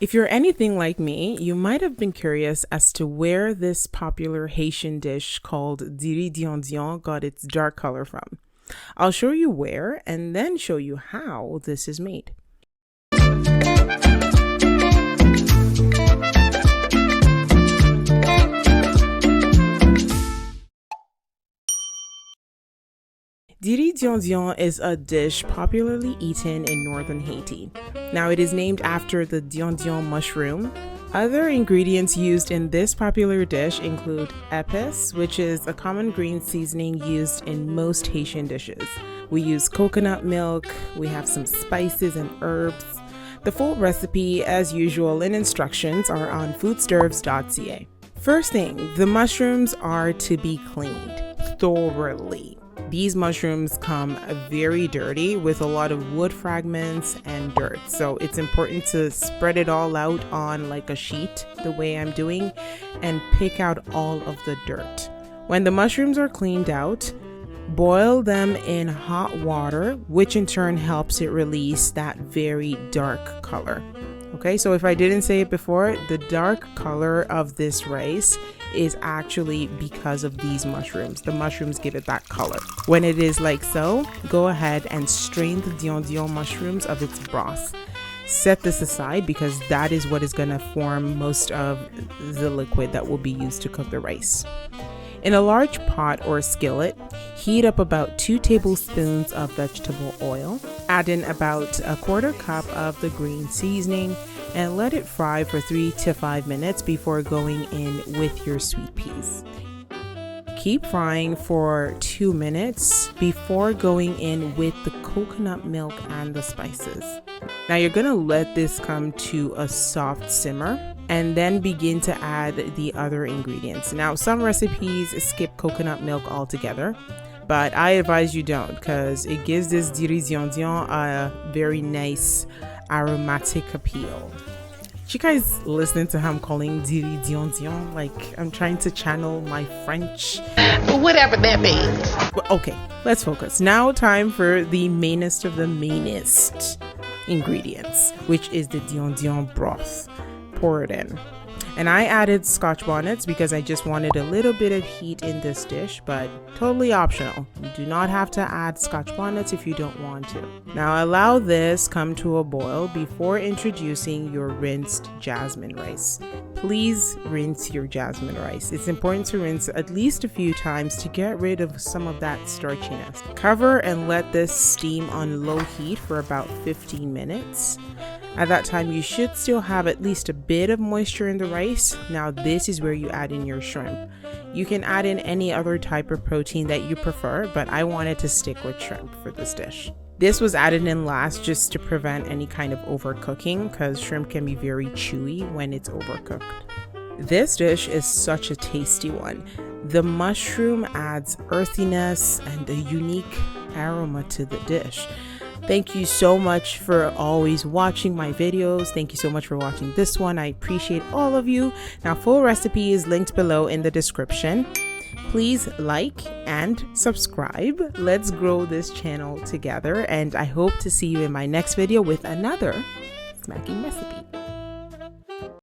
If you're anything like me, you might have been curious as to where this popular Haitian dish called DIRI DJON DJON got its dark color from. I'll show you where and then show you how this is made. DIRI DJON DJON is a dish popularly eaten in northern Haiti. Now, it is named after the DJON DJON mushroom. Other ingredients used in this popular dish include épices, which is a common green seasoning used in most Haitian dishes. We use coconut milk, we have some spices and herbs. The full recipe, as usual, and instructions are on sturvsbyiddy. First thing, the mushrooms are to be cleaned thoroughly. These mushrooms come very dirty with a lot of wood fragments and dirt. So it's important to spread it all out on like a sheet, the way I'm doing, and pick out all of the dirt. When the mushrooms are cleaned out, boil them in hot water, which in turn helps it release that very dark color. Okay, so if I didn't say it before, the dark color of this rice is actually because of these mushrooms. The mushrooms give it that color. When it is like so, go ahead and strain the DJON DJON mushrooms of its broth. Set this aside because that is what is going to form most of the liquid that will be used to cook the rice. In a large pot or skillet, heat up about 2 tablespoons of vegetable oil. Add in about 1/4 cup of the green seasoning and let it fry for 3 to 5 minutes before going in with your sweet peas. Keep frying for 2 minutes before going in with the coconut milk and the spices. Now you're gonna let this come to a soft simmer and then begin to add the other ingredients. Now some recipes skip coconut milk altogether, but I advise you don't because it gives this DIRI DJON DJON a very nice aromatic appeal. Did you guys listen to how I'm calling DIRI DJON DJON? Like I'm trying to channel my French. Whatever that means. Okay, let's focus. Now time for the mainest of the mainest ingredients, which is the DJON DJON broth. Pour it in. And I added scotch bonnets because I just wanted a little bit of heat in this dish, but totally optional. You do not have to add scotch bonnets if you don't want to. Now allow this come to a boil before introducing your rinsed jasmine rice. Please rinse your jasmine rice. It's important to rinse at least a few times to get rid of some of that starchiness. Cover and let this steam on low heat for about 15 minutes. At that time, you should still have at least a bit of moisture in the rice. Now this is where you add in your shrimp. You can add in any other type of protein that you prefer, but I wanted to stick with shrimp for this dish. This was added in last just to prevent any kind of overcooking because shrimp can be very chewy when it's overcooked. This dish is such a tasty one. The mushroom adds earthiness and a unique aroma to the dish. Thank you so much for always watching my videos. Thank you so much for watching this one. I appreciate all of you. Now, full recipe is linked below in the description. Please like and subscribe. Let's grow this channel together. And I hope to see you in my next video with another smacking recipe.